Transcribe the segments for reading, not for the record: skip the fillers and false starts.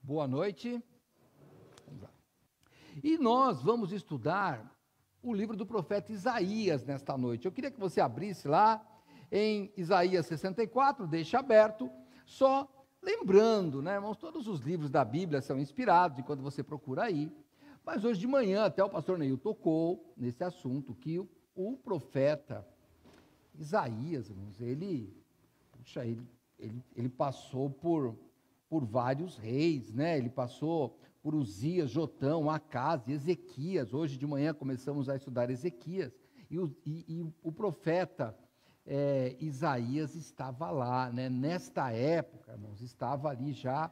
Boa noite. Vamos lá. E nós vamos estudar o livro do profeta Isaías nesta noite. Eu queria que você abrisse lá em Isaías 64, deixe aberto, só lembrando, né, irmãos, todos os livros da Bíblia são inspirados, enquanto você procura aí, mas hoje de manhã até o pastor Neil tocou nesse assunto, que o profeta Isaías, irmãos, ele passou por vários reis, né? Ele passou por Uzias, Jotão, Acás, Ezequias. Hoje de manhã começamos a estudar Ezequias, e o profeta Isaías estava lá, né? Nesta época, irmãos, estava ali já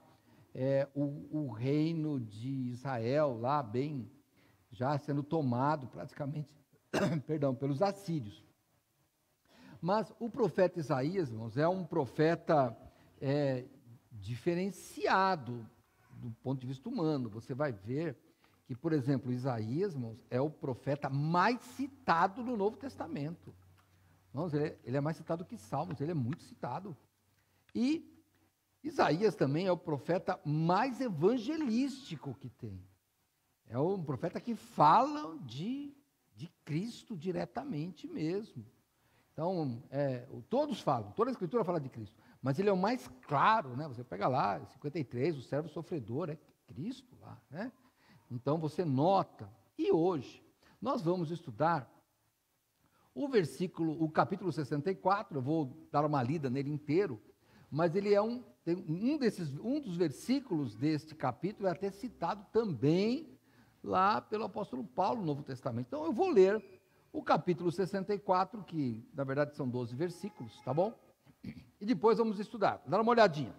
o reino de Israel, lá bem, já sendo tomado praticamente, perdão, pelos assírios. Mas o profeta Isaías, irmãos, é um profeta diferenciado do ponto de vista humano. Você vai ver que, por exemplo, Isaías, irmãos, é o profeta mais citado no Novo Testamento. Irmãos, ele é mais citado que Salmos, ele é muito citado. E Isaías também é o profeta mais evangelístico que tem. É um profeta que fala de Cristo diretamente mesmo. Então, todos falam, toda a Escritura fala de Cristo, mas ele é o mais claro, né? Você pega lá, 53, o servo sofredor, é Cristo lá, né? Então, você nota. E hoje, nós vamos estudar o capítulo 64, eu vou dar uma lida nele inteiro, mas ele é um dos versículos deste capítulo é até citado também lá pelo apóstolo Paulo no Novo Testamento. Então, eu vou ler o capítulo 64, que na verdade são 12 versículos, tá bom? E depois vamos estudar, dá uma olhadinha.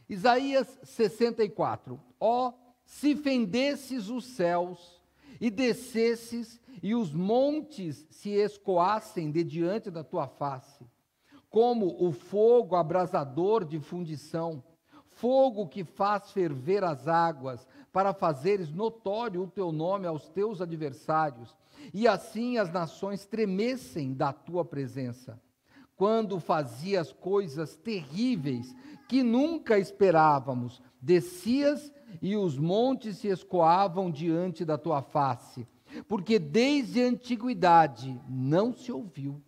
Isaías 64. Ó, se fendesses os céus e descesses, e os montes se escoassem de diante da tua face, como o fogo abrasador de fundição, fogo que faz ferver as águas, para fazeres notório o teu nome aos teus adversários, e assim as nações tremessem da tua presença. Quando fazias coisas terríveis que nunca esperávamos, descias e os montes se escoavam diante da tua face, porque desde a antiguidade não se ouviu,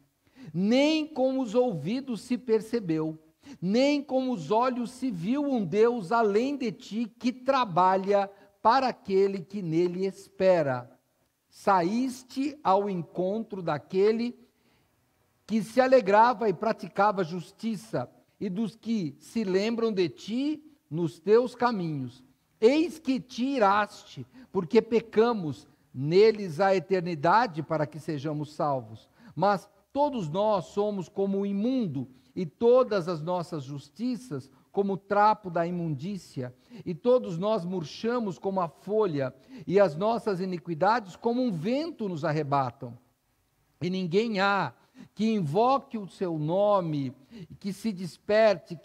nem com os ouvidos se percebeu, nem com os olhos se viu um Deus além de ti, que trabalha para aquele que nele espera. Saíste ao encontro daquele que se alegrava e praticava justiça, e dos que se lembram de ti nos teus caminhos. Eis que te iraste, porque pecamos, neles a eternidade para que sejamos salvos. Mas todos nós somos como o imundo, e todas as nossas justiças como o trapo da imundícia, e todos nós murchamos como a folha, e as nossas iniquidades como um vento nos arrebatam. E ninguém há que invoque o seu nome, que se desperte,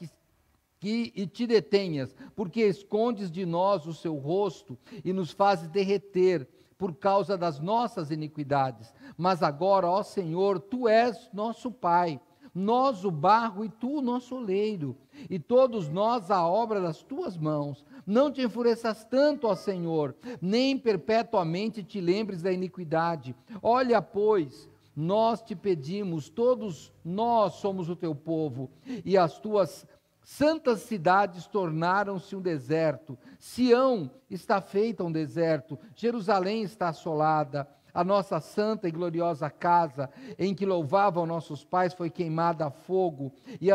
e te detenhas, porque escondes de nós o seu rosto, e nos fazes derreter, por causa das nossas iniquidades. Mas agora, ó Senhor, tu és nosso Pai, nós o barro e tu o nosso oleiro, e todos nós a obra das tuas mãos. Não te enfureças tanto, ó Senhor, nem perpetuamente te lembres da iniquidade. Olha, pois, nós te pedimos, todos nós somos o teu povo, e as tuas santas cidades tornaram-se um deserto. Sião está feita um deserto, Jerusalém está assolada. A nossa santa e gloriosa casa, em que louvavam nossos pais, foi queimada a fogo, e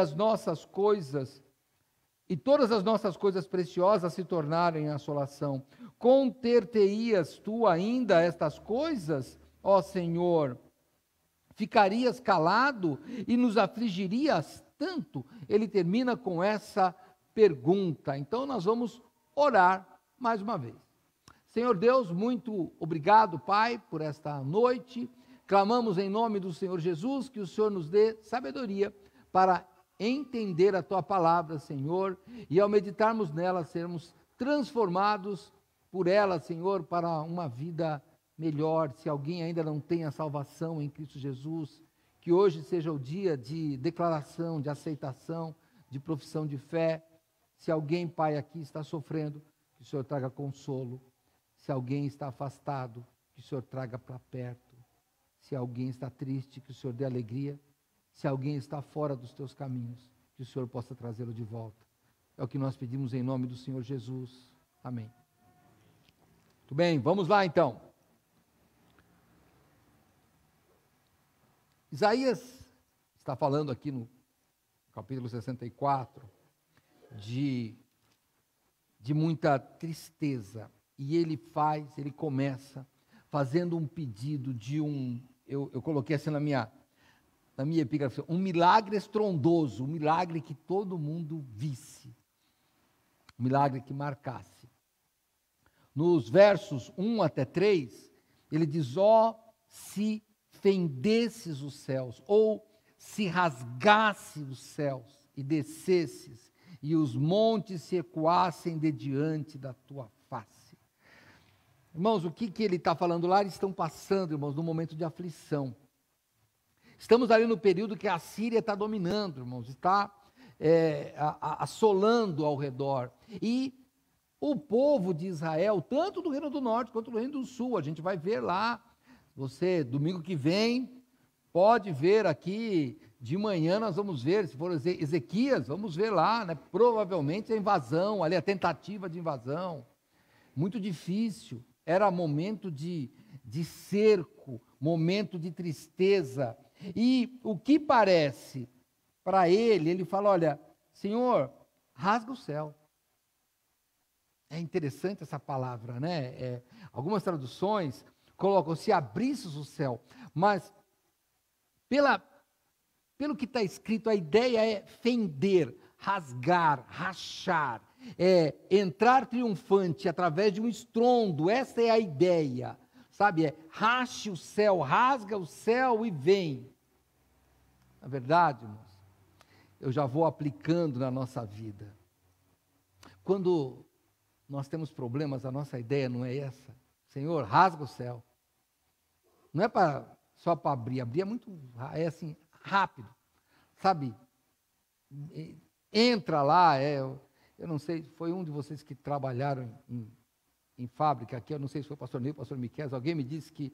todas as nossas coisas preciosas se tornaram em assolação. Conter-te-ias tu ainda estas coisas, ó Senhor? Ficarias calado e nos afligirias tanto? Ele termina com essa pergunta. Então nós vamos orar mais uma vez. Senhor Deus, muito obrigado, Pai, por esta noite. Clamamos em nome do Senhor Jesus que o Senhor nos dê sabedoria para entender a Tua palavra, Senhor, e ao meditarmos nela, sermos transformados por ela, Senhor, para uma vida melhor. Se alguém ainda não tem a salvação em Cristo Jesus, que hoje seja o dia de declaração, de aceitação, de profissão de fé, Se alguém, Pai, aqui está sofrendo, que o Senhor traga consolo. Se alguém está afastado, que o Senhor traga para perto. Se alguém está triste, que o Senhor dê alegria. Se alguém está fora dos teus caminhos, que o Senhor possa trazê-lo de volta. É o que nós pedimos em nome do Senhor Jesus. Amém. Muito bem, vamos lá então. Isaías está falando aqui no capítulo 64 de muita tristeza. E ele começa fazendo um pedido de eu coloquei assim na minha epígrafe, um milagre estrondoso, um milagre que todo mundo visse, um milagre que marcasse. Nos versos 1 até 3, ele diz, se fendesses os céus, ou se rasgasse os céus e descesses, e os montes se ecoassem de diante da tua face. Irmãos, o que ele está falando lá? Eles estão passando, irmãos, num momento de aflição. Estamos ali no período que a Síria está dominando, irmãos, está assolando ao redor. E o povo de Israel, tanto do Reino do Norte quanto do Reino do Sul, a gente vai ver lá, você, domingo que vem, pode ver aqui, de manhã nós vamos ver, se for Ezequias, vamos ver lá, né, provavelmente a invasão, ali a tentativa de invasão, muito difícil, era momento de cerco, momento de tristeza, e o que parece para ele fala, olha, Senhor, rasga o céu. É interessante essa palavra, né? Algumas traduções colocam, se abrisses o céu, mas pelo que está escrito, a ideia é fender, rasgar, rachar, entrar triunfante através de um estrondo, essa é a ideia, sabe? Rache o céu, rasga o céu e vem. Na verdade, irmãos, eu já vou aplicando na nossa vida. Quando nós temos problemas, a nossa ideia não é essa. Senhor, rasga o céu. Não é só para abrir é muito, assim, rápido, sabe? Entra lá, eu não sei, foi um de vocês que trabalharam em fábrica aqui, eu não sei se foi o pastor Nil, o pastor Miquel, alguém me disse que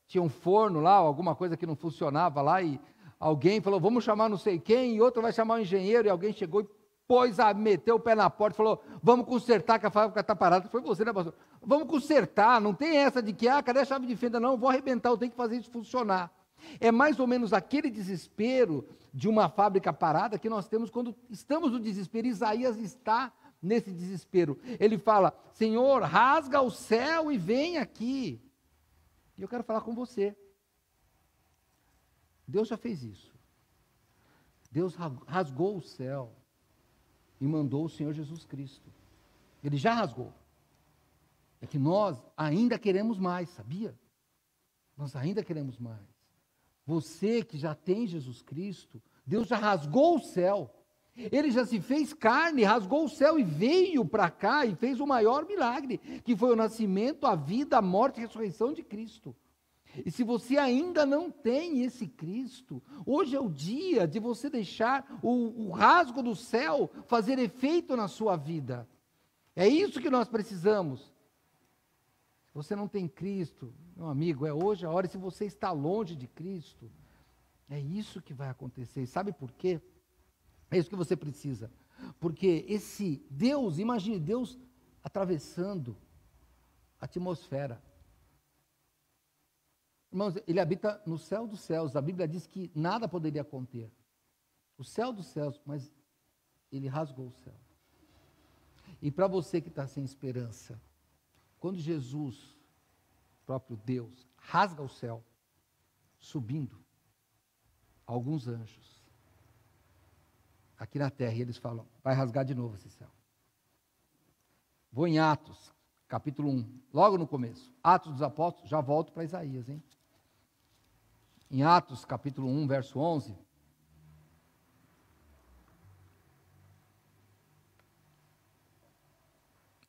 tinha um forno lá, alguma coisa que não funcionava lá, e alguém falou, vamos chamar não sei quem, e outro vai chamar o engenheiro, e alguém chegou e meteu o pé na porta e falou, vamos consertar que a fábrica está parada. Foi você, né, pastor? Vamos consertar, não tem essa de que, cadê a chave de fenda? Não, vou arrebentar, eu tenho que fazer isso funcionar. É mais ou menos aquele desespero de uma fábrica parada que nós temos quando estamos no desespero. Isaías está nesse desespero. Ele fala, Senhor, rasga o céu e vem aqui. E eu quero falar com você. Deus já fez isso. Deus rasgou o céu e mandou o Senhor Jesus Cristo. Ele já rasgou. É que nós ainda queremos mais, sabia? Nós ainda queremos mais. Você que já tem Jesus Cristo, Deus já rasgou o céu. Ele já se fez carne, rasgou o céu e veio para cá e fez o maior milagre, que foi o nascimento, a vida, a morte e a ressurreição de Cristo. E se você ainda não tem esse Cristo, hoje é o dia de você deixar o rasgo do céu fazer efeito na sua vida. É isso que nós precisamos. Se você não tem Cristo, meu amigo, é hoje a hora. E se você está longe de Cristo, é isso que vai acontecer. E sabe por quê? É isso que você precisa. Porque esse Deus, imagine Deus atravessando a atmosfera. Irmãos, ele habita no céu dos céus. A Bíblia diz que nada poderia conter. O céu dos céus, mas ele rasgou o céu. E para você que está sem esperança, quando Jesus, próprio Deus, rasga o céu, subindo, alguns anjos, aqui na terra, e eles falam, vai rasgar de novo esse céu. Vou em Atos, capítulo 1, logo no começo. Atos dos Apóstolos, já volto para Isaías, hein? Em Atos, capítulo 1, verso 11.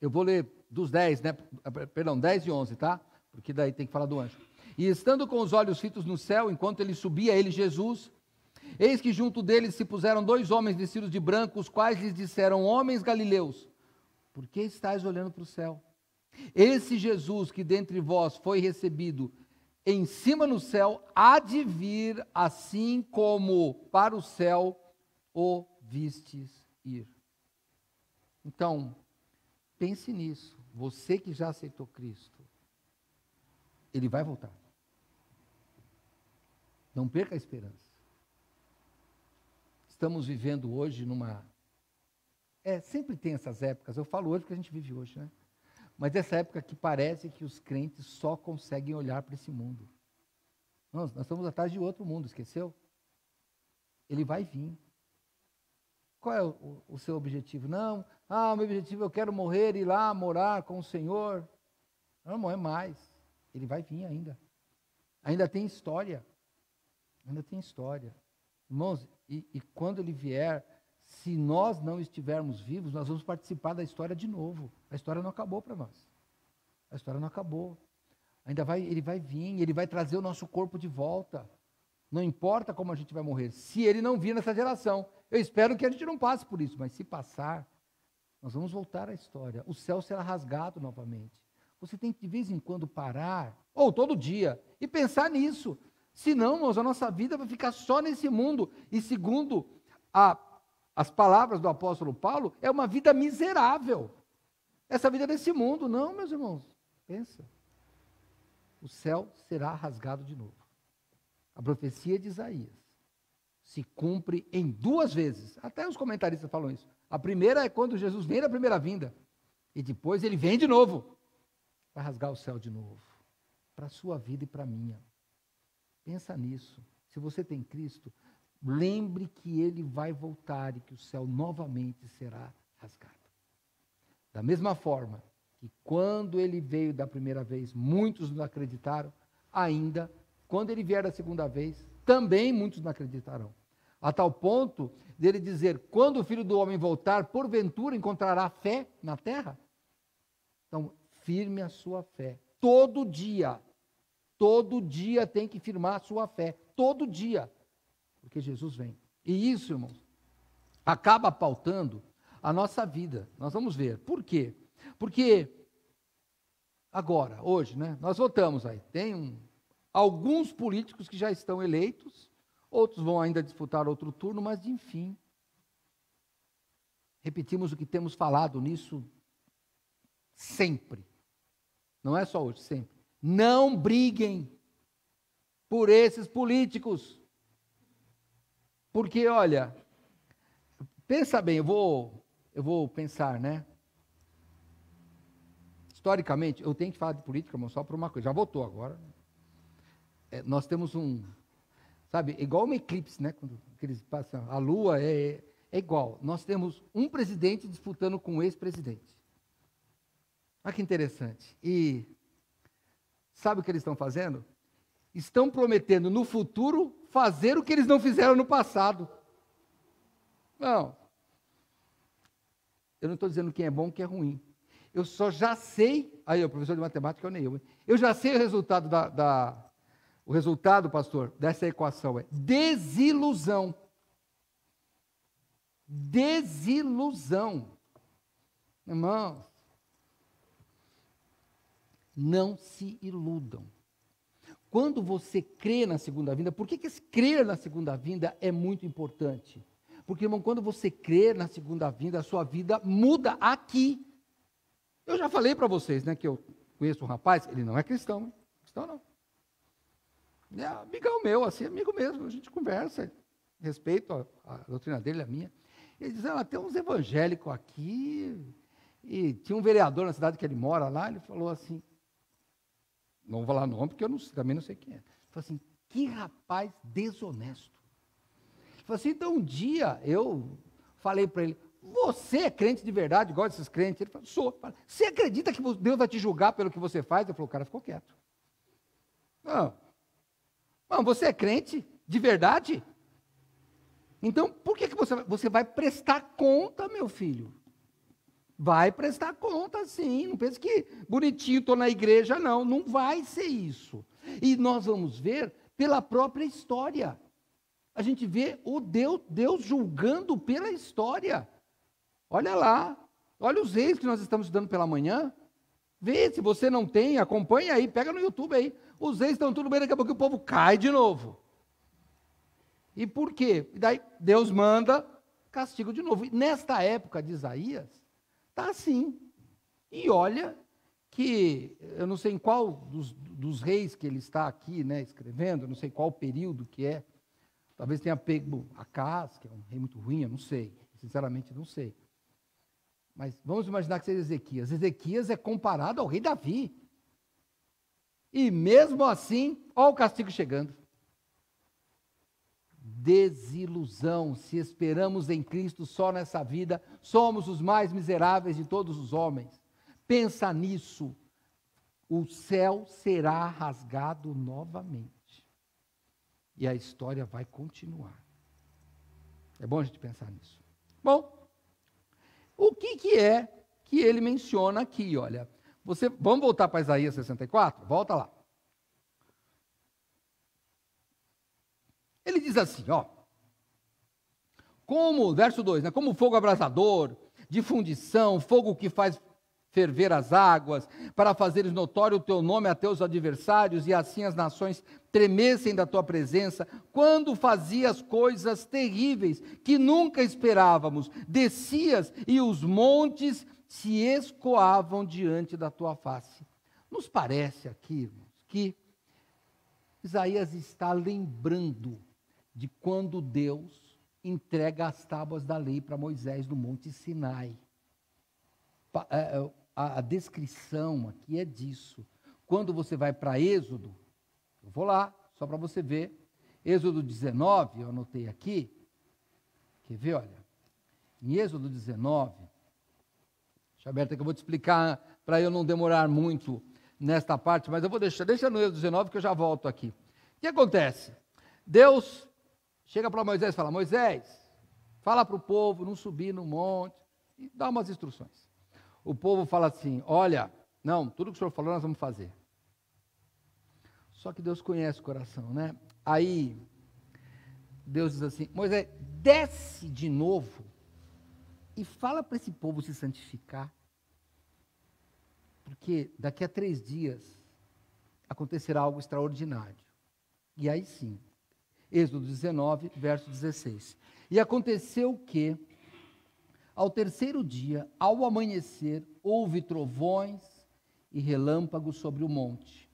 Eu vou ler dos 10, né? Perdão, 10 e 11, tá? Porque daí tem que falar do anjo. E estando com os olhos fitos no céu, enquanto ele subia, ele, Jesus, Eis que junto deles se puseram 2 homens vestidos de branco, os quais lhes disseram: homens galileus, por que estáis olhando para o céu? Esse Jesus que dentre vós foi recebido em cima no céu, há de vir assim como para o céu o vistes ir. Então, pense nisso. Você que já aceitou Cristo, Ele vai voltar. Não perca a esperança. Estamos vivendo hoje numa... sempre tem essas épocas. Eu falo hoje porque a gente vive hoje, né? Mas essa época que parece que os crentes só conseguem olhar para esse mundo. Nós estamos atrás de outro mundo, esqueceu? Ele vai vir. Qual é o seu objetivo? Não, meu objetivo, eu quero morrer e ir lá morar com o Senhor. Não é mais. Ele vai vir ainda. Ainda tem história. Ainda tem história. Irmãos, e quando ele vier, se nós não estivermos vivos, nós vamos participar da história de novo. A história não acabou para nós. A história não acabou. Ele vai vir, ele vai trazer o nosso corpo de volta. Não importa como a gente vai morrer. Se ele não vir nessa geração, eu espero que a gente não passe por isso, mas se passar, nós vamos voltar à história. O céu será rasgado novamente. Você tem que de vez em quando parar, ou todo dia, e pensar nisso. Senão, irmãos, a nossa vida vai ficar só nesse mundo. E segundo as palavras do apóstolo Paulo, é uma vida miserável. Essa vida desse mundo. Não, meus irmãos, pensa. O céu será rasgado de novo. A profecia de Isaías se cumpre em 2 vezes. Até os comentaristas falam isso. A primeira é quando Jesus vem na primeira vinda. E depois ele vem de novo. Vai rasgar o céu de novo. Para a sua vida e para a minha. Pensa nisso. Se você tem Cristo, lembre que ele vai voltar e que o céu novamente será rasgado. Da mesma forma que quando ele veio da primeira vez, muitos não acreditaram, ainda, quando ele vier da segunda vez, também muitos não acreditarão. A tal ponto dele dizer, quando o Filho do Homem voltar, porventura encontrará fé na terra? Então, firme a sua fé. Todo dia tem que firmar a sua fé. Todo dia. Porque Jesus vem. E isso, irmãos, acaba pautando a nossa vida. Nós vamos ver. Por quê? Porque agora, hoje, né, nós votamos aí. Tem alguns políticos que já estão eleitos, outros vão ainda disputar outro turno, mas enfim. Repetimos o que temos falado nisso sempre. Não é só hoje, sempre. Não briguem por esses políticos. Porque, olha, pensa bem, eu vou pensar, né? Historicamente, eu tenho que falar de política, irmão, só por uma coisa. Já votou agora. Nós temos sabe, igual um eclipse, né? Quando eles passam, a lua é igual. Nós temos um presidente disputando com um ex-presidente. Olha que interessante. E sabe o que eles estão fazendo? Estão prometendo no futuro fazer o que eles não fizeram no passado. Não. Eu não estou dizendo quem é bom e quem é ruim. Eu só já sei, aí o professor de matemática, eu já sei o resultado o resultado, pastor, dessa equação é desilusão. Desilusão. Irmãos, não se iludam. Quando você crê na segunda vinda, por que esse crer na segunda vinda é muito importante? Porque, irmão, quando você crê na segunda vinda, a sua vida muda aqui. Eu já falei para vocês, né, que eu conheço um rapaz, ele não é cristão, hein? Cristão não. É amigão meu, assim, amigo mesmo, a gente conversa, respeito a doutrina dele, a minha. Ele diz, tem uns evangélicos aqui, e tinha um vereador na cidade que ele mora lá, ele falou assim, não vou falar nome, porque eu também não sei quem é. Ele falou assim, que rapaz desonesto. Ele falou assim, então um dia eu falei para ele, você é crente de verdade, igual desses crentes? Ele falou, sou. Você acredita que Deus vai te julgar pelo que você faz? Ele falou, o cara ficou quieto. Não, você é crente de verdade? Então, por que você vai prestar conta, meu filho? Vai prestar conta, sim. Não pense que bonitinho, estou na igreja, não. Não vai ser isso. E nós vamos ver pela própria história. a gente vê o Deus julgando pela história. Olha lá, olha os reis que nós estamos estudando pela manhã. Vê, se você não tem, acompanha aí, pega no YouTube aí. Os reis estão tudo bem, daqui a pouco o povo cai de novo. E por quê? E daí Deus manda castigo de novo. E nesta época de Isaías, está assim. E olha que, eu não sei em qual dos reis que ele está aqui, né, escrevendo, eu não sei qual período que é. Talvez tenha pego Acaz, que é um rei muito ruim, eu não sei. Sinceramente, não sei. Mas vamos imaginar que seja Ezequias. Ezequias é comparado ao rei Davi. E mesmo assim, olha o castigo chegando. Desilusão. Se esperamos em Cristo só nessa vida, somos os mais miseráveis de todos os homens. Pensa nisso. O céu será rasgado novamente. E a história vai continuar. É bom a gente pensar nisso. Bom, o que é que ele menciona aqui? Olha, vamos voltar para Isaías 64? Volta lá. Ele diz assim, ó. Como, verso 2, né? Como fogo abrasador, de fundição, fogo que faz ferver as águas, para fazeres notório o teu nome a teus adversários, e assim as nações tremessem da tua presença, quando fazias coisas terríveis que nunca esperávamos, descias e os montes se escoavam diante da tua face. Nos parece aqui, irmãos, que Isaías está lembrando de quando Deus entrega as tábuas da lei para Moisés no Monte Sinai. A descrição aqui é disso. Quando você vai para Êxodo, eu vou lá, só para você ver, Êxodo 19, eu anotei aqui, quer ver, olha, em Êxodo 19, deixa aberto aqui, eu vou te explicar, para eu não demorar muito nesta parte, mas eu vou deixa no Êxodo 19 que eu já volto aqui. O que acontece? Deus chega para Moisés e fala, Moisés, fala para o povo não subir no monte, e dá umas instruções. O povo fala assim, olha, não, tudo que o senhor falou nós vamos fazer. Só que Deus conhece o coração, né? Aí, Deus diz assim, Moisés, desce de novo e fala para esse povo se santificar, porque daqui a 3 dias acontecerá algo extraordinário. E aí sim, Êxodo 19, verso 16. E aconteceu que, ao 3º dia, ao amanhecer, houve trovões e relâmpagos sobre o monte,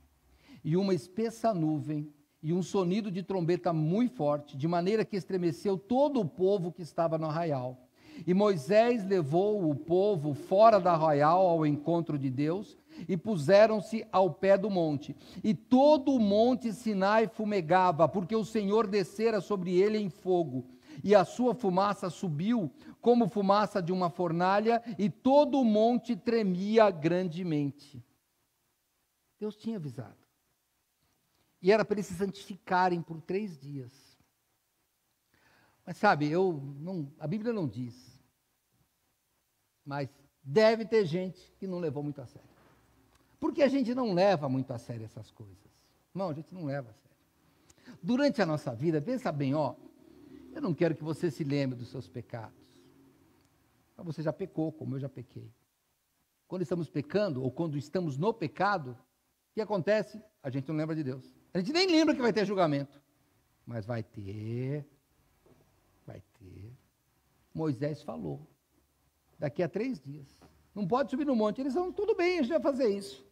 e uma espessa nuvem, e um sonido de trombeta muito forte, de maneira que estremeceu todo o povo que estava no arraial. E Moisés levou o povo fora do arraial ao encontro de Deus, e puseram-se ao pé do monte. E todo o monte Sinai fumegava, porque o Senhor descera sobre ele em fogo. E a sua fumaça subiu como fumaça de uma fornalha, e todo o monte tremia grandemente. Deus tinha avisado. E era para eles se santificarem por 3 dias. Mas sabe, a Bíblia não diz. Mas deve ter gente que não levou muito a sério. Porque a gente não leva muito a sério essas coisas. Não, a gente não leva a sério. Durante a nossa vida, pensa bem, ó. Eu não quero que você se lembre dos seus pecados. Mas você já pecou, como eu já pequei. Quando estamos pecando, ou quando estamos no pecado, o que acontece? A gente não lembra de Deus. A gente nem lembra que vai ter julgamento. Mas vai ter. Vai ter. Moisés falou. Daqui a 3 dias. Não pode subir no monte. Eles vão, tudo bem, a gente vai fazer isso.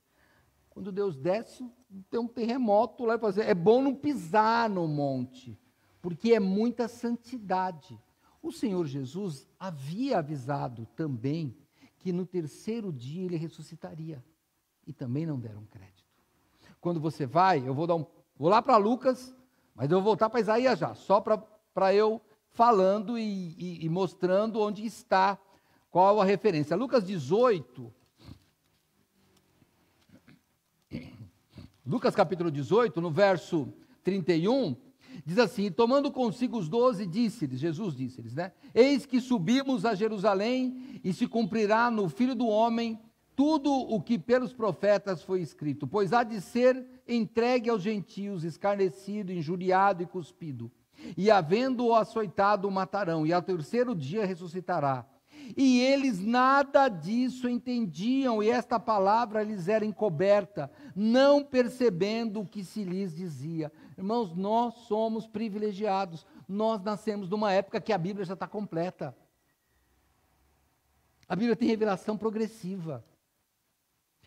Quando Deus desce, tem um terremoto lá para fazer. É bom não pisar no monte, porque é muita santidade. O Senhor Jesus havia avisado também que no 3º dia ele ressuscitaria. E também não deram crédito. Quando você vai, eu vou lá para Lucas, mas eu vou voltar para Isaías já, só para eu falando e mostrando onde está, qual a referência. Lucas 18, Lucas capítulo 18, no verso 31, diz assim, tomando consigo os 12, disse-lhes, Jesus disse-lhes, né? Eis que subimos a Jerusalém e se cumprirá no Filho do Homem tudo o que pelos profetas foi escrito, pois há de ser entregue aos gentios, escarnecido, injuriado e cuspido. e havendo-o açoitado, o matarão, e ao terceiro dia ressuscitará. E eles nada disso entendiam, e esta palavra lhes era encoberta, não percebendo o que se lhes dizia. Irmãos, nós somos privilegiados, nós nascemos numa época que a Bíblia já está completa. A Bíblia tem revelação progressiva.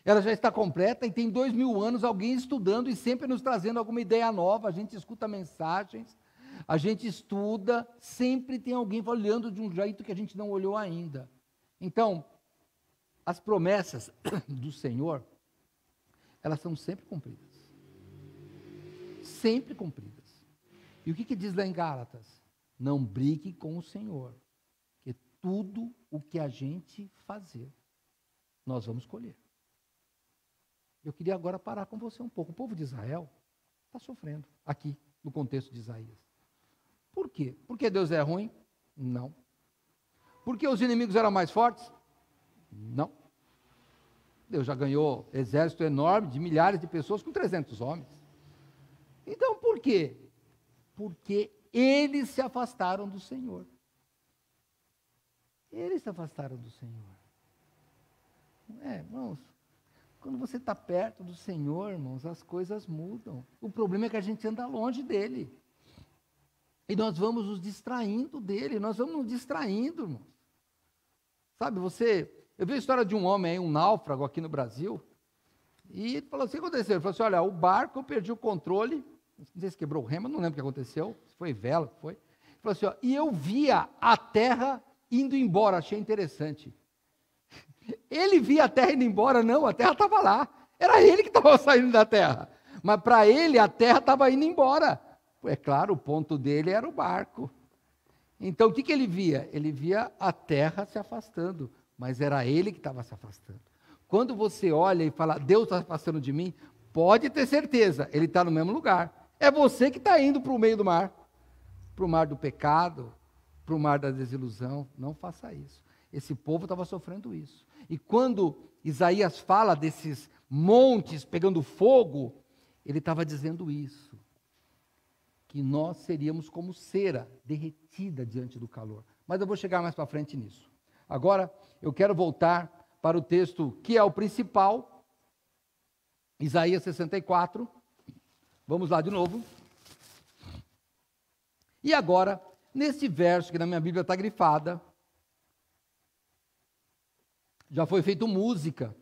Ela já está completa e tem 2000 anos alguém estudando e sempre nos trazendo alguma ideia nova. A gente escuta mensagens, a gente estuda, sempre tem alguém olhando de um jeito que a gente não olhou ainda. Então, as promessas do Senhor, elas são sempre cumpridas. Sempre cumpridas. E o que diz lá em Gálatas? Não brigue com o Senhor, que tudo o que a gente fazer, nós vamos colher. Eu queria agora parar com você um pouco. O povo de Israel está sofrendo aqui, no contexto de Isaías. Por quê? Porque Deus é ruim? Não. Porque os inimigos eram mais fortes? Não. Deus já ganhou exército enorme de milhares de pessoas com 300 homens. Então por quê? Porque eles se afastaram do Senhor. Eles se afastaram do Senhor. Irmãos, quando você está perto do Senhor, irmãos, as coisas mudam. O problema é que a gente anda longe dele. E nós vamos nos distraindo dele, nós vamos nos distraindo, irmãos. Sabe, eu vi a história de um homem aí, um náufrago aqui no Brasil, e ele falou assim, o que aconteceu? Ele falou assim, olha, o barco, eu perdi o controle, não sei se quebrou o remo, não lembro o que aconteceu, se foi vela, o que foi. Ele falou assim, e eu via a terra indo embora, achei interessante. Ele via a terra indo embora? Não, a terra estava lá. Era ele que estava saindo da terra. Mas para ele, a terra estava indo embora. É claro, o ponto dele era o barco. Então, o que ele via? Ele via a terra se afastando, mas era ele que estava se afastando. Quando você olha e fala, Deus está se afastando de mim, pode ter certeza, ele está no mesmo lugar. É você que está indo para o meio do mar, para o mar do pecado, para o mar da desilusão. Não faça isso. Esse povo estava sofrendo isso. E quando Isaías fala desses montes pegando fogo, ele estava dizendo isso. Que nós seríamos como cera derretida diante do calor. Mas eu vou chegar mais para frente nisso. Agora, eu quero voltar para o texto que é o principal, Isaías 64. Vamos lá de novo. E agora, nesse verso que na minha Bíblia está grifada, já foi feito músicas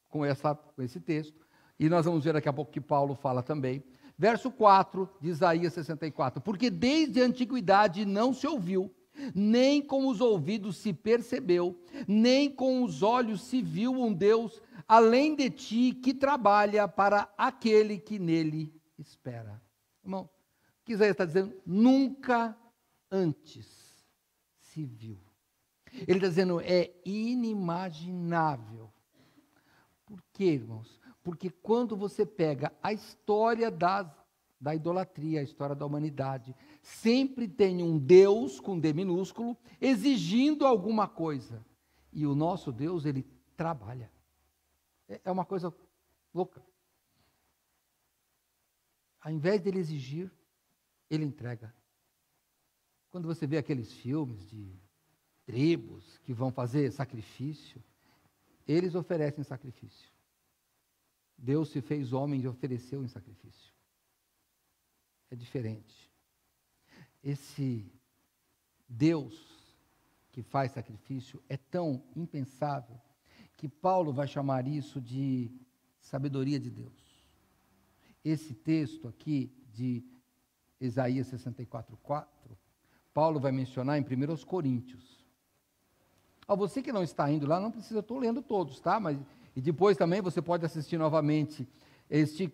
com esse texto, e nós vamos ver daqui a pouco que Paulo fala também. Verso 4 de Isaías 64, porque desde a antiguidade não se ouviu, nem com os ouvidos se percebeu, nem com os olhos se viu um Deus, além de ti, que trabalha para aquele que nele espera. Irmão, o que Isaías está dizendo? Nunca antes se viu. Ele está dizendo, é inimaginável. Por quê, irmãos? Porque quando você pega a história da idolatria, a história da humanidade, sempre tem um Deus, com D minúsculo, exigindo alguma coisa. E o nosso Deus, ele trabalha. É uma coisa louca. Ao invés dele exigir, ele entrega. Quando você vê aqueles filmes de tribos que vão fazer sacrifício, eles oferecem sacrifício. Deus se fez homem e ofereceu em sacrifício. É diferente. Esse Deus que faz sacrifício é tão impensável que Paulo vai chamar isso de sabedoria de Deus. Esse texto aqui de Isaías 64:4, Paulo vai mencionar em 1 Coríntios. Você que não está indo lá, não precisa, eu estou lendo todos, tá? E depois também você pode assistir novamente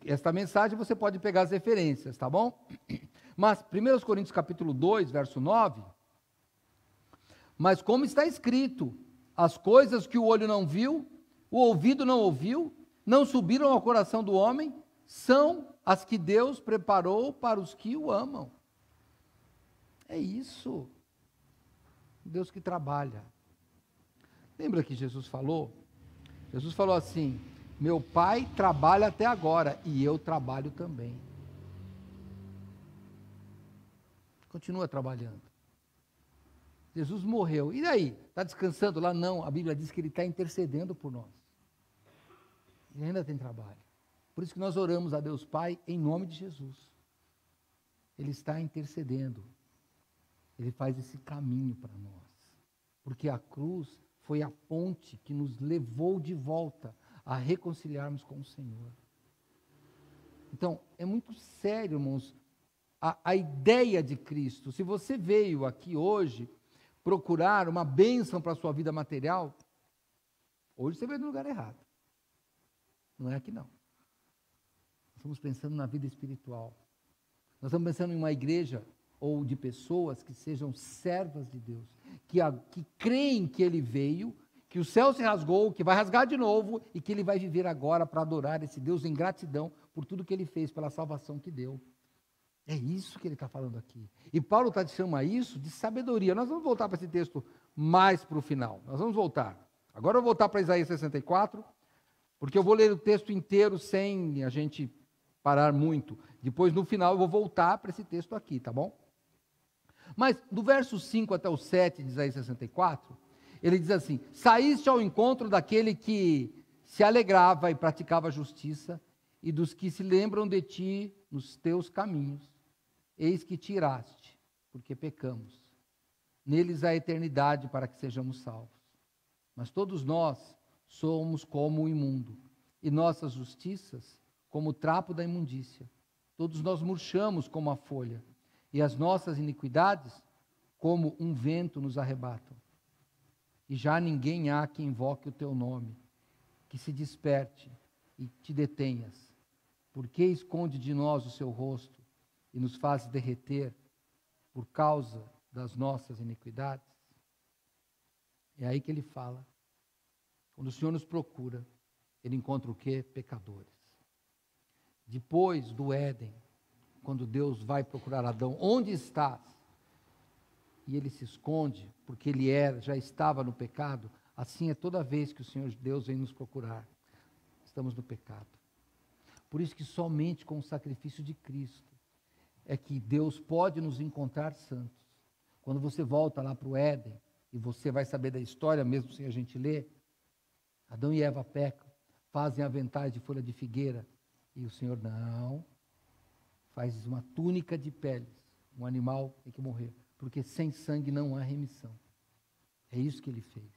esta mensagem, você pode pegar as referências, tá bom? Mas 1 Coríntios capítulo 2, verso 9, mas como está escrito, as coisas que o olho não viu, o ouvido não ouviu, não subiram ao coração do homem, são as que Deus preparou para os que o amam. É isso. Deus que trabalha. Lembra que Jesus falou? Jesus falou assim, meu Pai trabalha até agora e eu trabalho também. continua trabalhando. Jesus morreu. E daí? Está descansando lá? Não. A Bíblia diz que Ele está intercedendo por nós. Ele ainda tem trabalho. Por isso que nós oramos a Deus Pai em nome de Jesus. Ele está intercedendo. Ele faz esse caminho para nós. Porque a cruz foi a ponte que nos levou de volta a reconciliarmos com o Senhor. Então, é muito sério, irmãos, a ideia de Cristo. Se você veio aqui hoje procurar uma bênção para a sua vida material, hoje você veio no lugar errado. Não é aqui não. Nós estamos pensando na vida espiritual. Nós estamos pensando em uma igreja ou de pessoas que sejam servas de Deus, que creem que Ele veio, que o céu se rasgou, que vai rasgar de novo e que Ele vai viver agora para adorar esse Deus em gratidão por tudo que Ele fez, pela salvação que deu. É isso que ele está falando aqui. E Paulo está chamando isso de sabedoria. Nós vamos voltar para esse texto mais para o final. Nós vamos voltar. Agora eu vou voltar para Isaías 64, porque eu vou ler o texto inteiro sem a gente parar muito. Depois, no final, eu vou voltar para esse texto aqui, tá bom? Mas, do verso 5 até o 7 de Isaías 64, ele diz assim: saíste ao encontro daquele que se alegrava e praticava a justiça, e dos que se lembram de ti nos teus caminhos. Eis que tiraste, porque pecamos. Neles há eternidade para que sejamos salvos. Mas todos nós somos como o imundo, e nossas justiças como o trapo da imundícia. Todos nós murchamos como a folha, e as nossas iniquidades como um vento nos arrebatam. E já ninguém há que invoque o teu nome, que se desperte e te detenhas. Por que esconde de nós o seu rosto e nos faz derreter por causa das nossas iniquidades? É aí que ele fala. Quando o Senhor nos procura, Ele encontra o quê? Pecadores. Depois do Éden, quando Deus vai procurar Adão, onde estás? E ele se esconde, porque ele já estava no pecado. Assim é toda vez que o Senhor Deus vem nos procurar. Estamos no pecado. Por isso que somente com o sacrifício de Cristo é que Deus pode nos encontrar santos. Quando você volta lá para o Éden, e você vai saber da história, mesmo sem a gente ler, Adão e Eva pecam, fazem aventais de folha de figueira, e o Senhor não, faz uma túnica de peles, um animal tem que morrer, porque sem sangue não há remissão. É isso que Ele fez.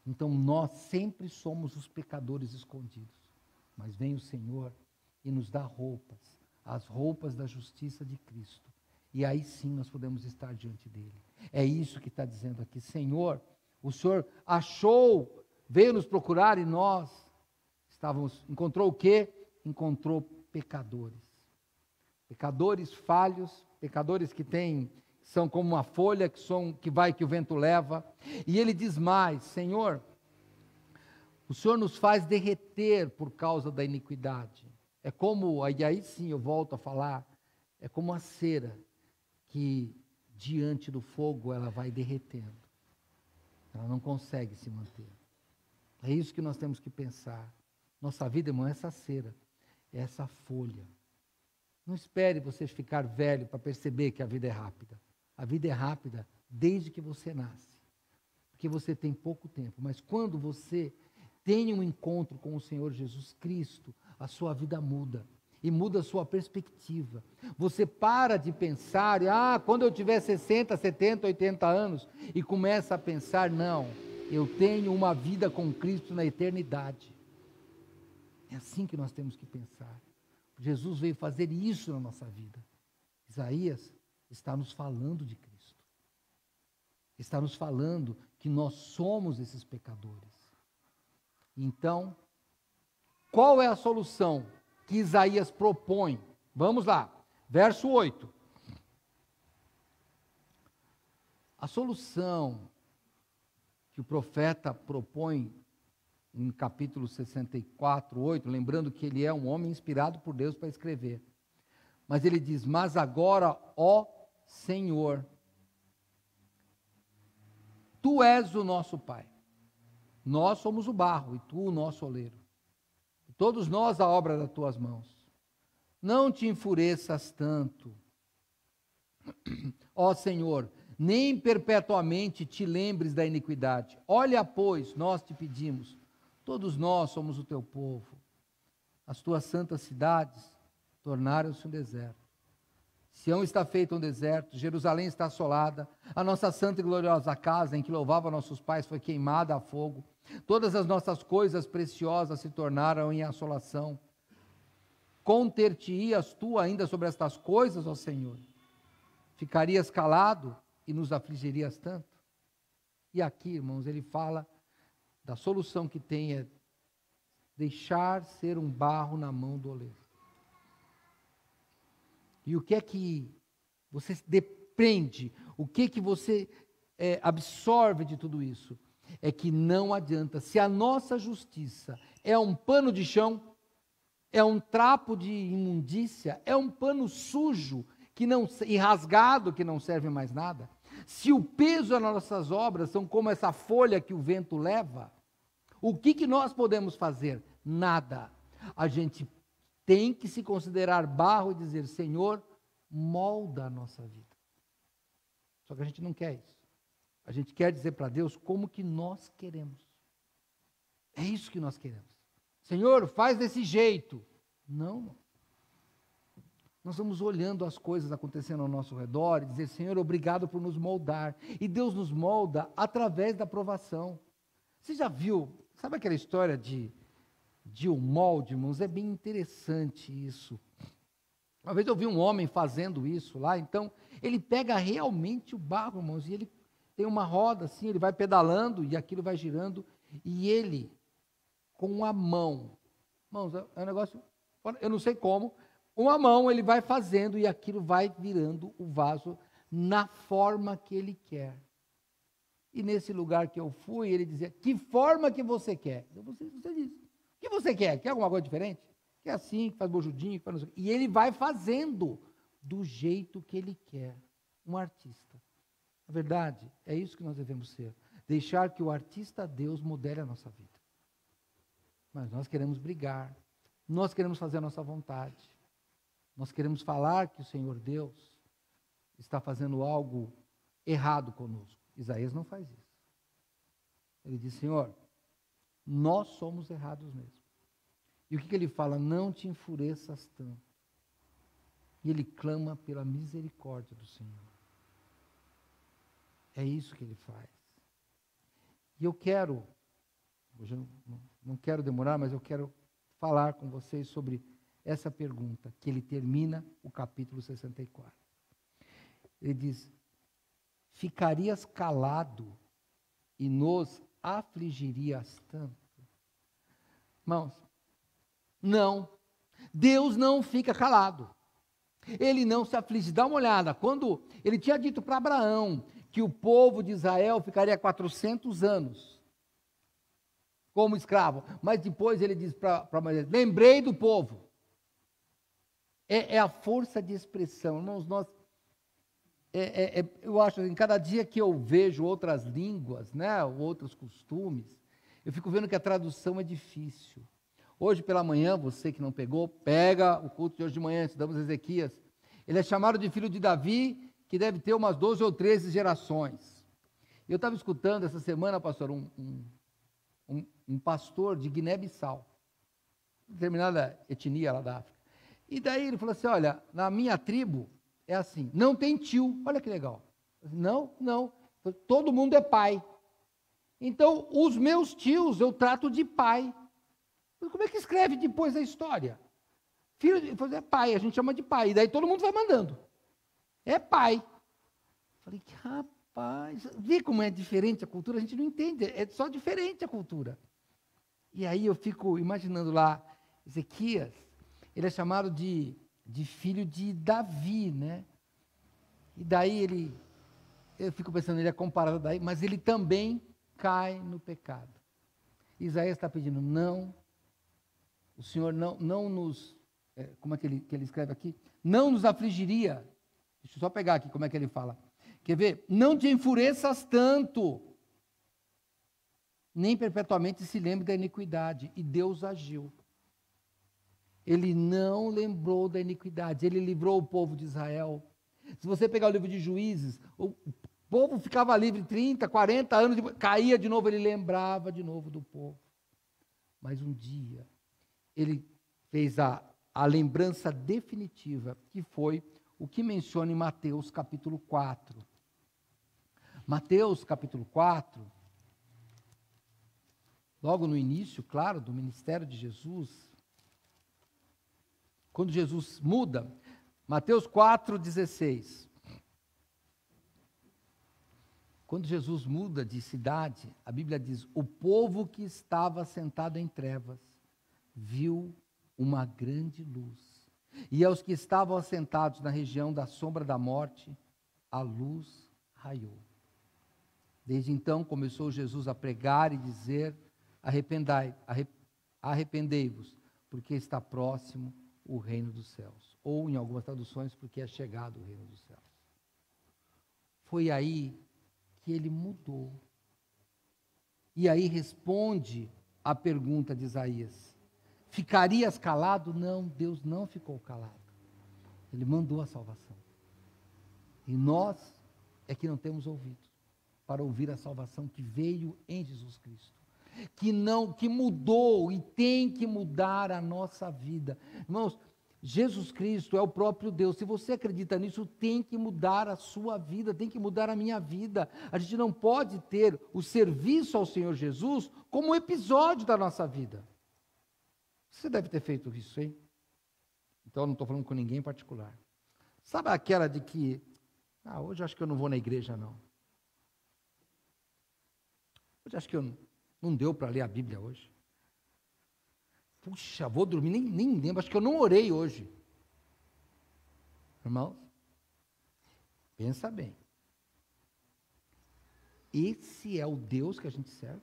Então nós sempre somos os pecadores escondidos, mas vem o Senhor e nos dá roupas, as roupas da justiça de Cristo. E aí sim nós podemos estar diante dele. É isso que está dizendo aqui. Senhor, o Senhor achou, veio nos procurar e nós encontrou o quê? Encontrou pecadores. Pecadores falhos, pecadores que são como uma folha que o vento leva. E ele diz mais: Senhor, o Senhor nos faz derreter por causa da iniquidade. É como, e aí sim eu volto a falar, é como a cera que diante do fogo ela vai derretendo. Ela não consegue se manter. É isso que nós temos que pensar. Nossa vida, irmão, é essa cera, é essa folha. Não espere você ficar velho para perceber que a vida é rápida. A vida é rápida desde que você nasce. Porque você tem pouco tempo. Mas quando você tem um encontro com o Senhor Jesus Cristo, a sua vida muda. E muda a sua perspectiva. Você para de pensar, quando eu tiver 60, 70, 80 anos, e começa a pensar, não, eu tenho uma vida com Cristo na eternidade. É assim que nós temos que pensar. Jesus veio fazer isso na nossa vida. Isaías está nos falando de Cristo. Está nos falando que nós somos esses pecadores. Então, qual é a solução que Isaías propõe? Vamos lá, verso 8. A solução que o profeta propõe em capítulo 64, 8, lembrando que ele é um homem inspirado por Deus para escrever. Mas ele diz: mas agora, ó Senhor, Tu és o nosso Pai. Nós somos o barro e Tu o nosso oleiro. E todos nós a obra das Tuas mãos. Não te enfureças tanto. Ó Senhor, nem perpetuamente te lembres da iniquidade. Olha, pois, nós te pedimos, todos nós somos o teu povo. As tuas santas cidades tornaram-se um deserto. Sião está feito um deserto, Jerusalém está assolada, a nossa santa e gloriosa casa em que louvava nossos pais foi queimada a fogo. Todas as nossas coisas preciosas se tornaram em assolação. Conter-te-ias tu ainda sobre estas coisas, ó Senhor? Ficarias calado e nos afligirias tanto? E aqui, irmãos, ele fala da solução que tem é deixar ser um barro na mão do oleiro. E o que é que você depende, o que é que você absorve de tudo isso? É que não adianta, se a nossa justiça é um pano de chão, é um trapo de imundícia, é um pano sujo e rasgado que não serve mais nada, se o peso das nossas obras são como essa folha que o vento leva, o que nós podemos fazer? Nada. A gente tem que se considerar barro e dizer, Senhor, molda a nossa vida. Só que a gente não quer isso. A gente quer dizer para Deus como que nós queremos. É isso que nós queremos. Senhor, faz desse jeito. Não. Nós vamos olhando as coisas acontecendo ao nosso redor e dizer, Senhor, obrigado por nos moldar. E Deus nos molda através da provação. Você já viu, sabe aquela história de um molde, irmãos? É bem interessante isso. Uma vez eu vi um homem fazendo isso lá, então ele pega realmente o barro, irmãos, e ele tem uma roda assim, ele vai pedalando e aquilo vai girando, e ele, com a mão, irmãos, é um negócio, eu não sei como, com a mão ele vai fazendo e aquilo vai virando o vaso na forma que ele quer. E nesse lugar que eu fui, ele dizia, que forma que você quer? Você diz, o que você quer? Quer alguma coisa diferente? Quer assim, que faz bojudinho, que faz não sei o quê. E ele vai fazendo do jeito que ele quer. Um artista. Na verdade, é isso que nós devemos ser. Deixar que o artista Deus modele a nossa vida. Mas nós queremos brigar. Nós queremos fazer a nossa vontade. Nós queremos falar que o Senhor Deus está fazendo algo errado conosco. Isaías não faz isso. Ele diz, Senhor, nós somos errados mesmo. E o que ele fala? Não te enfureças tanto. E ele clama pela misericórdia do Senhor. É isso que ele faz. E eu quero, hoje eu não quero demorar, mas eu quero falar com vocês sobre essa pergunta, que ele termina o capítulo 64. Ele diz, ficarias calado e nos afligirias tanto? Irmãos, não, Deus não fica calado, ele não se aflige. Dá uma olhada, quando ele tinha dito para Abraão que o povo de Israel ficaria 400 anos como escravo, mas depois ele diz para Moisés, lembrei do povo. É a força de expressão, irmãos, eu acho, em cada dia que eu vejo outras línguas, né, outros costumes, eu fico vendo que a tradução é difícil. Hoje pela manhã, você que não pegou, pega o culto de hoje de manhã, estudamos Ezequias. Ele é chamado de filho de Davi, que deve ter umas 12 ou 13 gerações. Eu estava escutando essa semana, pastor, um pastor de Guiné-Bissau, determinada etnia lá da África. E daí ele falou assim, olha, na minha tribo é assim, não tem tio, olha que legal. Não, todo mundo é pai. Então, os meus tios eu trato de pai. Como é que escreve depois a história? Filho, é pai, a gente chama de pai. E daí todo mundo vai mandando. É pai. Falei, que rapaz, vê como é diferente a cultura, a gente não entende, é só diferente a cultura. E aí eu fico imaginando lá, Ezequias, ele é chamado de filho de Davi, né? E daí eu fico pensando, ele é comparado daí, mas ele também cai no pecado. Isaías está pedindo, não, o Senhor não nos, como é que ele escreve aqui? Não nos afligiria. Deixa eu só pegar aqui como é que ele fala. Quer ver? Não te enfureças tanto, nem perpetuamente se lembre da iniquidade. E Deus agiu. Ele não lembrou da iniquidade, ele livrou o povo de Israel. Se você pegar o livro de Juízes, o povo ficava livre 30, 40 anos, caía de novo, ele lembrava de novo do povo. Mas um dia, ele fez a lembrança definitiva, que foi o que menciona em Mateus capítulo 4. Mateus capítulo 4, logo no início, claro, do ministério de Jesus, quando Jesus muda, Mateus 4,16. Quando Jesus muda de cidade, a Bíblia diz: o povo que estava sentado em trevas viu uma grande luz. E aos que estavam assentados na região da sombra da morte, a luz raiou. Desde então começou Jesus a pregar e dizer: arrependei-vos, porque está próximo o reino dos céus. Ou, em algumas traduções, porque é chegado o reino dos céus. Foi aí que ele mudou. E aí responde a pergunta de Isaías: ficarias calado? Não, Deus não ficou calado. Ele mandou a salvação. E nós é que não temos ouvidos para ouvir a salvação que veio em Jesus Cristo. Que mudou e tem que mudar a nossa vida. Irmãos, Jesus Cristo é o próprio Deus. Se você acredita nisso, tem que mudar a sua vida, tem que mudar a minha vida. A gente não pode ter o serviço ao Senhor Jesus como um episódio da nossa vida. Você deve ter feito isso, hein? Então eu não estou falando com ninguém em particular. Sabe aquela de que, hoje acho que eu não vou na igreja, não. Hoje acho que não deu para ler a Bíblia hoje. Puxa, vou dormir, nem lembro, acho que eu não orei hoje. Irmãos, pensa bem. Esse é o Deus que a gente serve?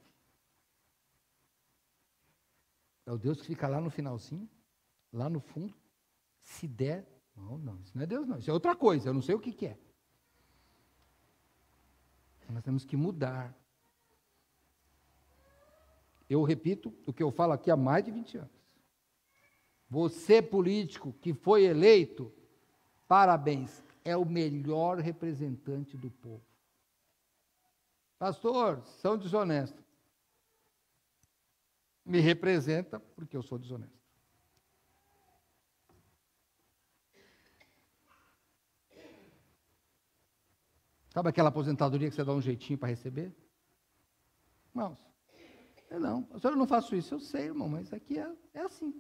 É o Deus que fica lá no finalzinho, lá no fundo, se der. Não, isso não é Deus não, isso é outra coisa, eu não sei o que é. Nós temos que mudar. Eu repito o que eu falo aqui há mais de 20 anos. Você, político, que foi eleito, parabéns, é o melhor representante do povo. Pastor, são desonestos. Me representa porque eu sou desonesto. Sabe aquela aposentadoria que você dá um jeitinho para receber? Irmãos, eu não faço isso, eu sei, irmão, mas aqui é assim.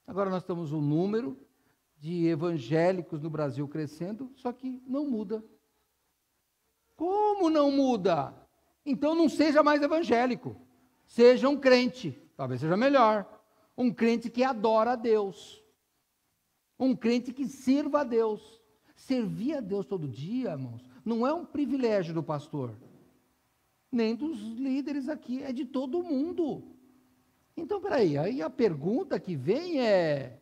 Agora nós temos um número de evangélicos no Brasil crescendo, só que não muda. Como não muda? Então não seja mais evangélico, seja um crente, talvez seja melhor. Um crente que adora a Deus, um crente que sirva a Deus. Servir a Deus todo dia, irmãos, não é um privilégio do pastor, nem dos líderes aqui, é de todo mundo. Então, peraí, aí a pergunta que vem é: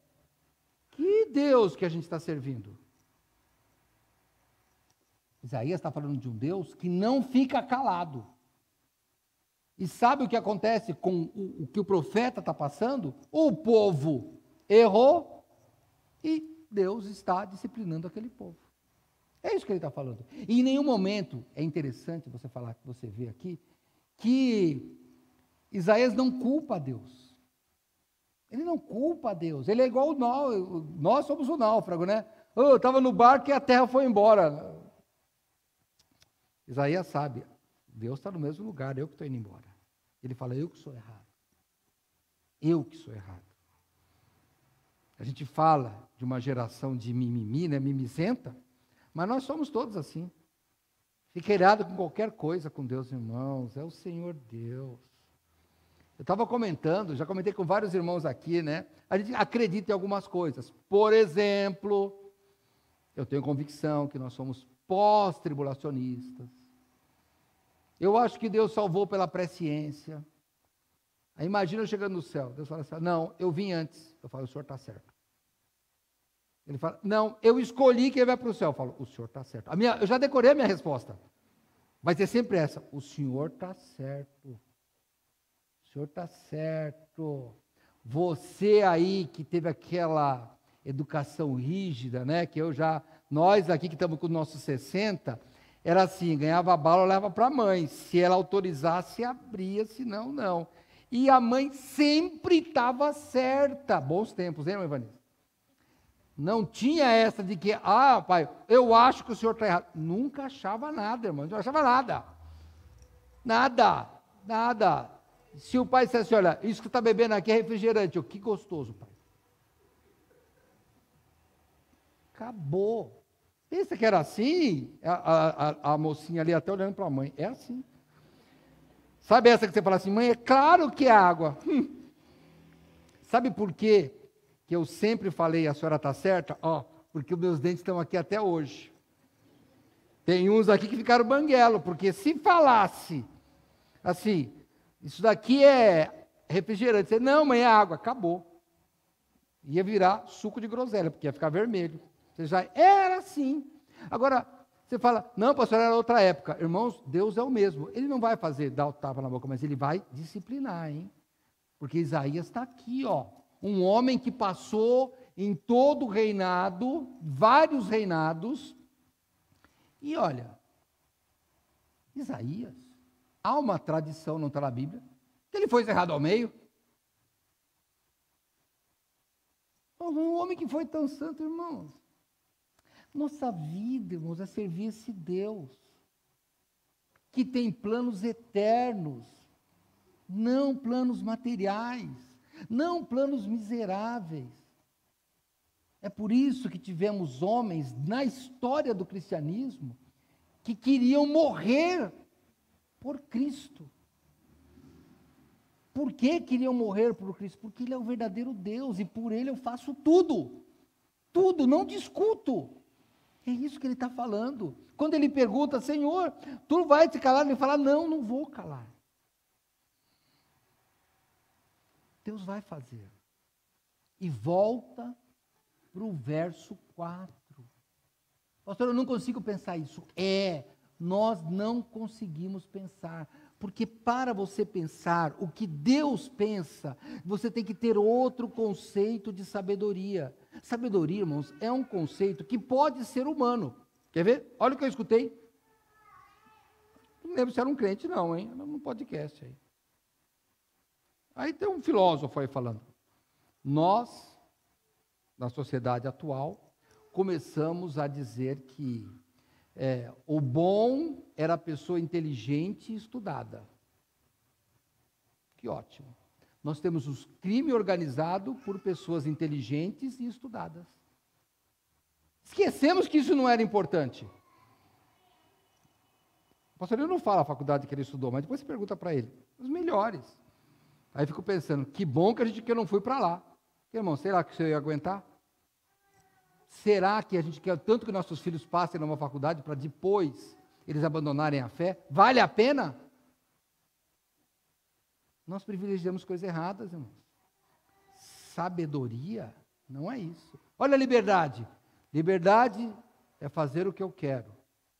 que Deus que a gente está servindo? Isaías está falando de um Deus que não fica calado. E sabe o que acontece com o que o profeta está passando? O povo errou e Deus está disciplinando aquele povo. É isso que ele está falando. E em nenhum momento, é interessante você falar, que você vê aqui, que Isaías não culpa a Deus. Ele não culpa a Deus. Ele é igual nós somos o náufrago, né? Eu estava no barco e a terra foi embora. Isaías sabe, Deus está no mesmo lugar, eu que estou indo embora. Ele fala: eu que sou errado. Eu que sou errado. A gente fala de uma geração de mimimi, né, mimizenta, mas nós somos todos assim. Fica irado com qualquer coisa com Deus, irmãos. É o Senhor Deus. Eu estava comentando, já comentei com vários irmãos aqui, né? A gente acredita em algumas coisas. Por exemplo, eu tenho convicção que nós somos pós-tribulacionistas. Eu acho que Deus salvou pela presciência. Aí imagina eu chegando no céu. Deus fala assim: não, eu vim antes. Eu falo: o senhor está certo. Ele fala: não, eu escolhi quem vai para o céu. Eu falo: o senhor está certo. Eu já decorei a minha resposta. Vai ser sempre essa: o senhor está certo. O senhor está certo. Você aí que teve aquela educação rígida, né? Que eu já Nós aqui que estamos com os nossos 60, era assim, ganhava a bala, leva para a mãe. Se ela autorizasse, abria, senão não. E a mãe sempre estava certa. Bons tempos, hein, irmã Vanessa? Não tinha essa de que, pai, eu acho que o senhor está errado. Nunca achava nada, irmão, não achava nada. Nada. Se o pai dissesse, olha, isso que está bebendo aqui é refrigerante. Que gostoso, pai. Acabou. Pensa que era assim? A mocinha ali até olhando para a mãe. É assim. Sabe essa que você fala assim, mãe, é claro que é água. Sabe por quê que eu sempre falei, a senhora está certa? Porque os meus dentes estão aqui até hoje. Tem uns aqui que ficaram banguelo, porque se falasse assim, isso daqui é refrigerante. Você, não, mãe, é água. Acabou. Ia virar suco de groselha, porque ia ficar vermelho. Você já era assim. Agora, você fala, não, pastor, era outra época. Irmãos, Deus é o mesmo. Ele não vai dar o tapa na boca, mas ele vai disciplinar, hein? Porque Isaías está aqui, um homem que passou em todo o reinado, vários reinados, e olha, Isaías, há uma tradição, não está na Bíblia, que ele foi cerrado ao meio. Um homem que foi tão santo, irmãos. Nossa vida, irmãos, é servir esse Deus, que tem planos eternos, não planos materiais, não planos miseráveis. É por isso que tivemos homens na história do cristianismo que queriam morrer por Cristo. Por que queriam morrer por Cristo? Porque Ele é o verdadeiro Deus e por Ele eu faço tudo. Tudo, não discuto. É isso que Ele está falando. Quando Ele pergunta, Senhor, tu vai te calar? Ele fala, não vou calar. Deus vai fazer. E volta para o verso 4. Pastor, eu não consigo pensar isso. Nós não conseguimos pensar. Porque para você pensar o que Deus pensa, você tem que ter outro conceito de sabedoria. Sabedoria, irmãos, é um conceito que pode ser humano. Quer ver? Olha o que eu escutei. Não lembro se era um crente não, hein? Era num podcast aí. Aí tem um filósofo aí falando. Nós, na sociedade atual, começamos a dizer que o bom era a pessoa inteligente e estudada. Que ótimo. Nós temos o crime organizado por pessoas inteligentes e estudadas. Esquecemos que isso não era importante. O pastor não fala a faculdade que ele estudou, mas depois você pergunta para ele. Os melhores. Aí fico pensando, que bom que eu não fui para lá. Irmão, será que você ia aguentar? Será que a gente quer tanto que nossos filhos passem numa faculdade para depois eles abandonarem a fé? Vale a pena? Nós privilegiamos coisas erradas, irmãos. Sabedoria não é isso. Olha a liberdade. Liberdade é fazer o que eu quero.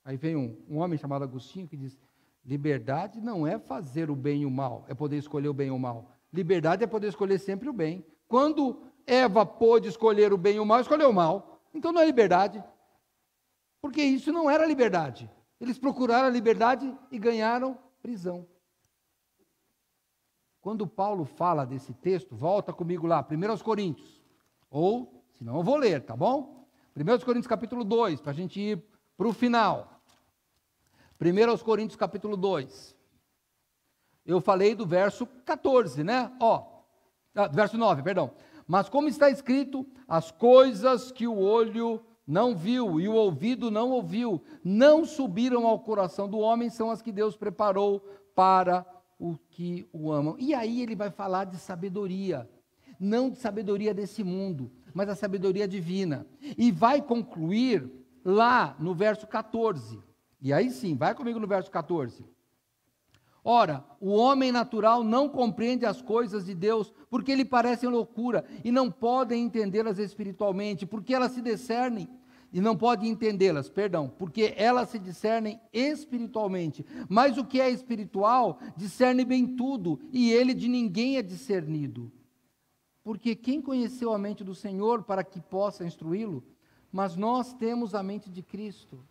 Aí vem um homem chamado Agostinho que diz, liberdade não é fazer o bem e o mal, é poder escolher o bem e o mal. Liberdade é poder escolher sempre o bem. Quando Eva pôde escolher o bem e o mal, escolheu o mal. Então não é liberdade. Porque isso não era liberdade. Eles procuraram a liberdade e ganharam prisão. Quando Paulo fala desse texto, volta comigo lá, 1 Coríntios. Ou, senão eu vou ler, tá bom? 1 Coríntios capítulo 2, para a gente ir para o final. 1 Coríntios capítulo 2. Eu falei do verso 14, né? Verso 9, perdão. Mas como está escrito, as coisas que o olho não viu e o ouvido não ouviu, não subiram ao coração do homem, são as que Deus preparou para o que o amam. E aí ele vai falar de sabedoria, não de sabedoria desse mundo, mas a sabedoria divina. E vai concluir lá no verso 14. E aí sim, vai comigo no verso 14. Ora, o homem natural não compreende as coisas de Deus, porque lhe parecem loucura, e não podem entendê-las espiritualmente, porque elas se discernem, e não podem entendê-las, porque elas se discernem espiritualmente. Mas o que é espiritual, discerne bem tudo, e ele de ninguém é discernido. Porque quem conheceu a mente do Senhor para que possa instruí-lo? mas nós temos a mente de Cristo.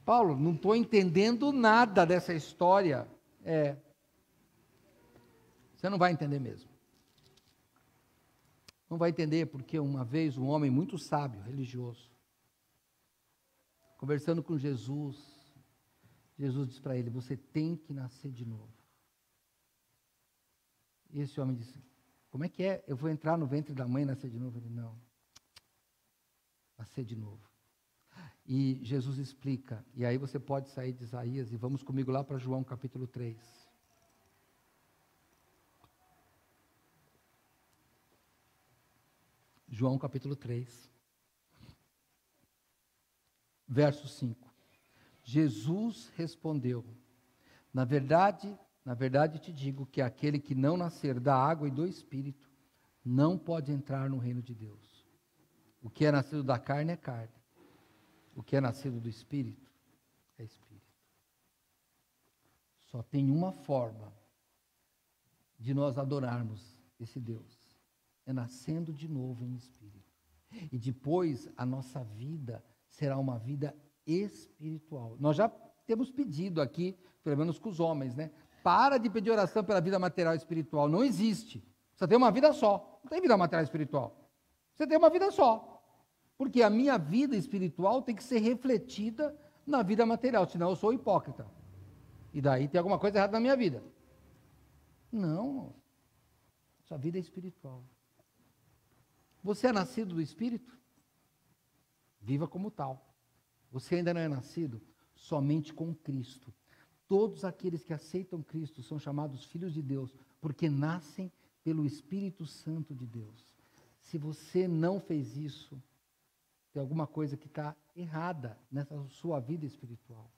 Paulo, não estou entendendo nada dessa história. Você não vai entender mesmo. Não vai entender porque uma vez um homem muito sábio, religioso, conversando com Jesus, Jesus disse para ele: você tem que nascer de novo. E esse homem disse: como é que é? Eu vou entrar no ventre da mãe e nascer de novo? Ele: não, nascer de novo. E Jesus explica, e aí você pode sair de Isaías e vamos comigo lá para João capítulo 3. João capítulo 3, verso 5. Jesus respondeu: na verdade te digo que aquele que não nascer da água e do Espírito não pode entrar no reino de Deus. O que é nascido da carne é carne, o que é nascido do Espírito é Espírito. Só tem uma forma de nós adorarmos esse Deus, é nascendo de novo em Espírito. E depois a nossa vida será uma vida espiritual. Nós já temos pedido aqui, pelo menos com os homens, né? Para de pedir oração pela vida material e espiritual. Não existe. Você tem uma vida só. Não tem vida material e espiritual. Você tem uma vida só. Porque a minha vida espiritual tem que ser refletida na vida material, senão eu sou hipócrita. E daí tem alguma coisa errada na minha vida. Não. Sua vida é espiritual. Você é nascido do Espírito? Viva como tal. Você ainda não é nascido? Somente com Cristo. Todos aqueles que aceitam Cristo são chamados filhos de Deus, porque nascem pelo Espírito Santo de Deus. Se você não fez isso, tem alguma coisa que está errada nessa sua vida espiritual.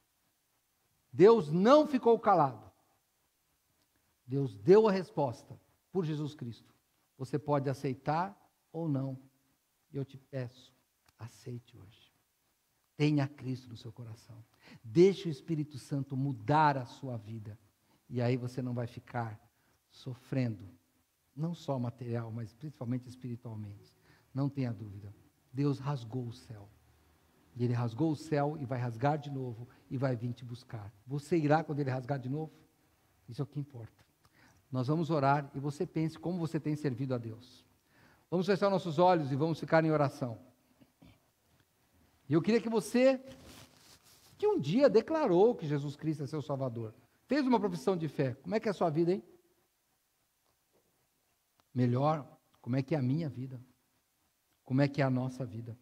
Deus não ficou calado. Deus deu a resposta por Jesus Cristo. Você pode aceitar ou não. Eu te peço, aceite hoje. Tenha Cristo no seu coração. Deixe o Espírito Santo mudar a sua vida. E aí você não vai ficar sofrendo, não só material, mas principalmente espiritualmente. Não tenha dúvida. Deus rasgou o céu. E Ele rasgou o céu e vai rasgar de novo e vai vir te buscar. Você irá quando Ele rasgar de novo? Isso é o que importa. Nós vamos orar e você pense como você tem servido a Deus. Vamos fechar nossos olhos e vamos ficar em oração. E eu queria que você, que um dia declarou que Jesus Cristo é seu Salvador, fez uma profissão de fé, como é que é a sua vida, hein? Melhor, como é que é a minha vida? Como é que é a nossa vida?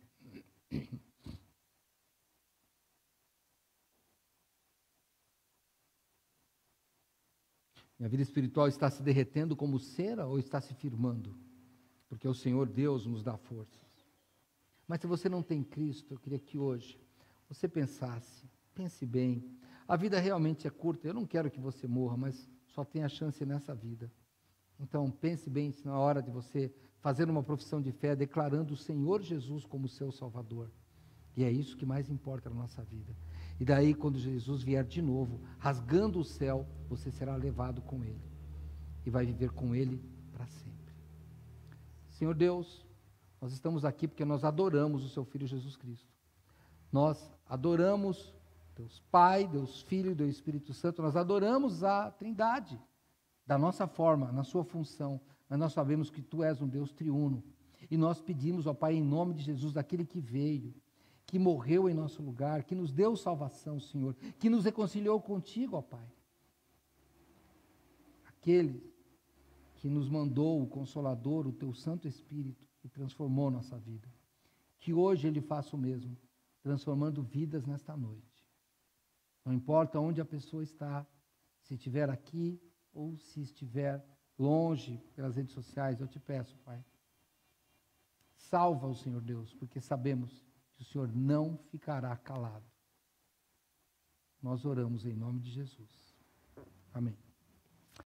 Minha vida espiritual está se derretendo como cera ou está se firmando? Porque o Senhor Deus nos dá forças. Mas se você não tem Cristo, eu queria que hoje você pensasse, pense bem. A vida realmente é curta, eu não quero que você morra, mas só tem a chance nessa vida. Então pense bem se não é hora de você fazer uma profissão de fé, declarando o Senhor Jesus como seu Salvador. E é isso que mais importa na nossa vida. E daí, quando Jesus vier de novo, rasgando o céu, você será levado com Ele. E vai viver com Ele para sempre. Senhor Deus, nós estamos aqui porque nós adoramos o Seu Filho Jesus Cristo. Nós adoramos Deus Pai, Deus Filho e Deus Espírito Santo. Nós adoramos a Trindade, da nossa forma, na sua função. Mas nós sabemos que Tu és um Deus triuno. E nós pedimos, ó Pai, em nome de Jesus, daquele que veio, que morreu em nosso lugar, que nos deu salvação, Senhor, que nos reconciliou contigo, ó Pai. Aquele que nos mandou o Consolador, o Teu Santo Espírito, e transformou nossa vida. Que hoje Ele faça o mesmo, transformando vidas nesta noite. Não importa onde a pessoa está, se estiver aqui ou se estiver longe pelas redes sociais, eu te peço, Pai, salva o Senhor Deus, porque sabemos que o Senhor não ficará calado. Nós oramos em nome de Jesus. Amém.